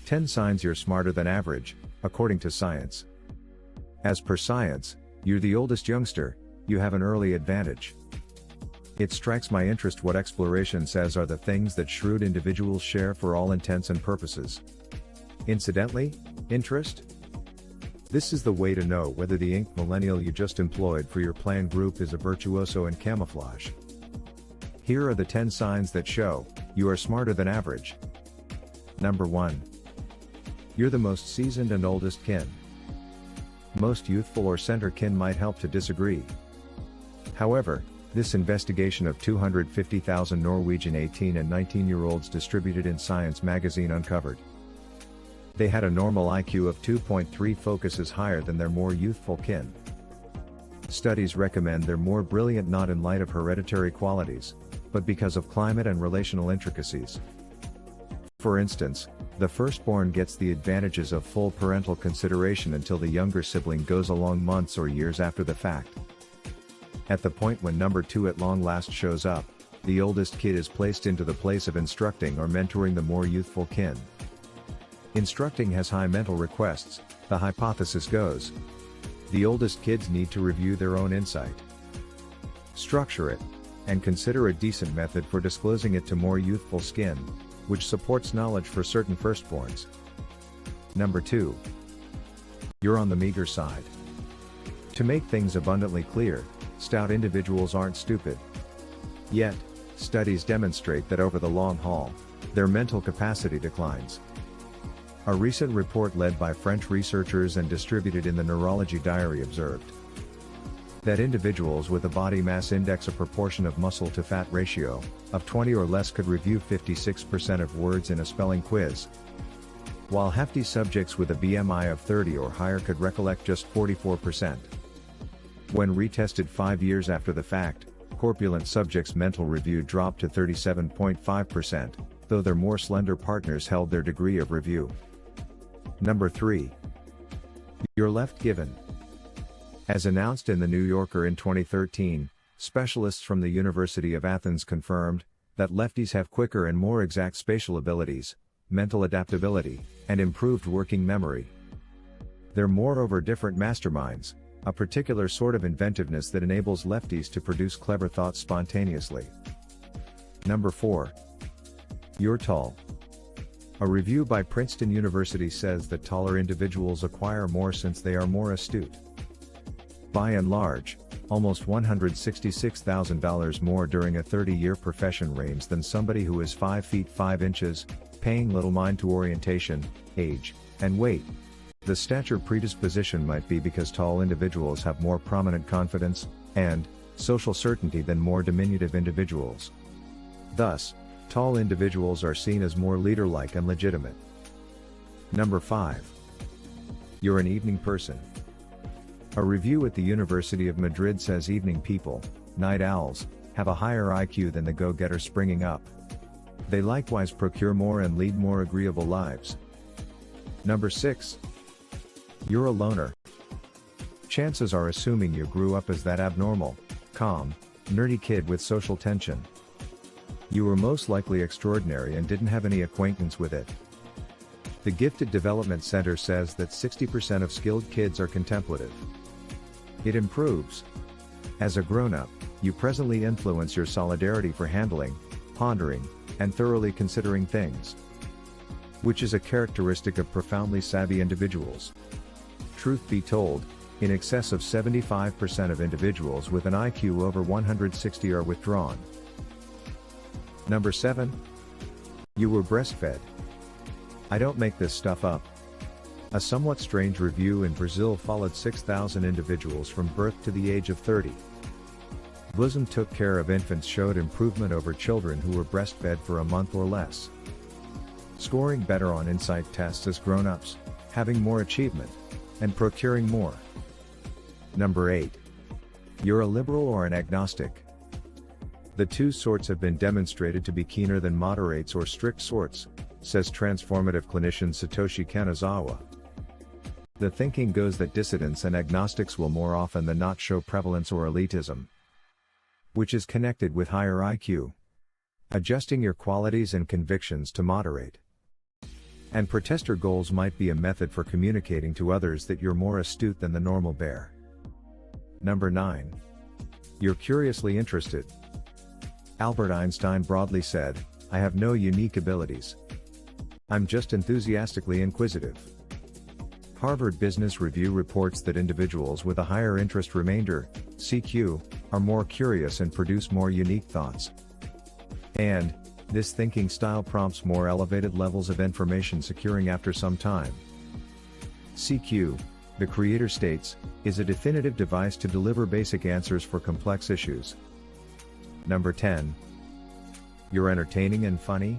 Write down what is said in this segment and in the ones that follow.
10 signs you're smarter than average, according to science. As per science, you're the oldest youngster, you have an early advantage. It strikes my interest what exploration says are the things that shrewd individuals share for all intents and purposes. Incidentally, interest? This is the way to know whether the ink millennial you just employed for your plan group is a virtuoso in camouflage. Here are the 10 signs that show you are smarter than average. Number 1. You're the most seasoned and oldest kin. Most youthful or center kin might help to disagree. However, this investigation of 250,000 Norwegian 18 and 19-year-olds distributed in Science magazine uncovered. They had a normal IQ of 2.3, focuses higher than their more youthful kin. Studies recommend they're more brilliant not in light of hereditary qualities, but because of climate and relational intricacies. For instance, the firstborn gets the advantages of full parental consideration until the younger sibling goes along months or years after the fact. At the point when number 2 at long last shows up, the oldest kid is placed into the place of instructing or mentoring the more youthful kin. Instructing has high mental requests, the hypothesis goes. The oldest kids need to review their own insight, structure it, and consider a decent method for disclosing it to more youthful skin, which supports knowledge for certain firstborns. Number 2. You're on the meager side. To make things abundantly clear, stout individuals aren't stupid. Yet, studies demonstrate that over the long haul, their mental capacity declines. A recent report led by French researchers and distributed in the Neurology Diary observed that individuals with a body mass index, a proportion of muscle to fat ratio, of 20 or less could review 56% of words in a spelling quiz, while hefty subjects with a BMI of 30 or higher could recollect just 44%. When retested 5 years after the fact, corpulent subjects' mental review dropped to 37.5%, though their more slender partners held their degree of review. Number 3. You're left given. As announced in the New Yorker in 2013, specialists from the University of Athens confirmed that lefties have quicker and more exact spatial abilities, mental adaptability, and improved working memory. They're moreover different masterminds, a particular sort of inventiveness that enables lefties to produce clever thoughts spontaneously. Number 4. You're tall. A review by Princeton University says that taller individuals acquire more since they are more astute. By and large, almost $166,000 more during a 30-year profession range than somebody who is 5 feet 5 inches, paying little mind to orientation, age, and weight. The stature predisposition might be because tall individuals have more prominent confidence and social certainty than more diminutive individuals. Thus, tall individuals are seen as more leader-like and legitimate. Number 5. You're an evening person. A review at the University of Madrid says evening people, night owls, have a higher IQ than the go-getters springing up. They likewise procure more and lead more agreeable lives. Number 6. You're a loner. Chances are assuming you grew up as that abnormal, calm, nerdy kid with social tension. You were most likely extraordinary and didn't have any acquaintance with it. The Gifted Development Center says that 60% of skilled kids are contemplative. It improves. As a grown-up, you presently influence your solidarity for handling, pondering, and thoroughly considering things, which is a characteristic of profoundly savvy individuals. Truth be told, in excess of 75% of individuals with an IQ over 160 are withdrawn. Number 7. You were breastfed. I don't make this stuff up. A somewhat strange review in Brazil followed 6,000 individuals from birth to the age of 30. Bosom took care of infants showed improvement over children who were breastfed for a month or less, scoring better on insight tests as grown-ups, having more achievement, and procuring more. Number 8. You're a liberal or an agnostic. The two sorts have been demonstrated to be keener than moderates or strict sorts, says transformative clinician Satoshi Kanazawa. The thinking goes that dissidents and agnostics will more often than not show prevalence or elitism, which is connected with higher IQ. Adjusting your qualities and convictions to moderate. And protester goals might be a method for communicating to others that you're more astute than the normal bear. Number 9. You're curiously interested. Albert Einstein broadly said, "I have no unique abilities. I'm just enthusiastically inquisitive." Harvard Business Review reports that individuals with a higher interest remainder, CQ, are more curious and produce more unique thoughts. And, this thinking style prompts more elevated levels of information securing after some time. CQ, the creator states, is a definitive device to deliver basic answers for complex issues. Number 10. You're entertaining and funny?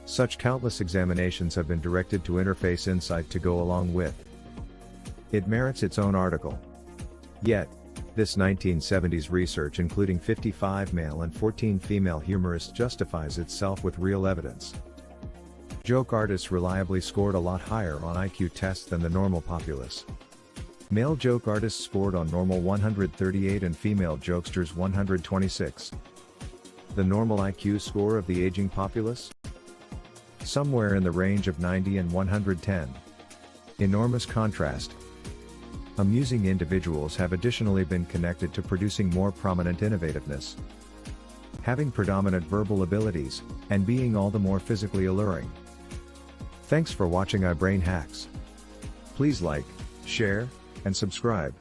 Such countless examinations have been directed to interface insight to go along with. It merits its own article. Yet, this 1970s research including 55 male and 14 female humorists justifies itself with real evidence. Joke artists reliably scored a lot higher on IQ tests than the normal populace. Male joke artists scored on normal 138 and female jokesters 126. The normal IQ score of the aging populace? Somewhere in the range of 90 and 110. Enormous contrast. Amusing individuals have additionally been connected to producing more prominent innovativeness, having predominant verbal abilities, and being all the more physically alluring. Thanks for watching iBrain Hacks. Please like, share, and subscribe.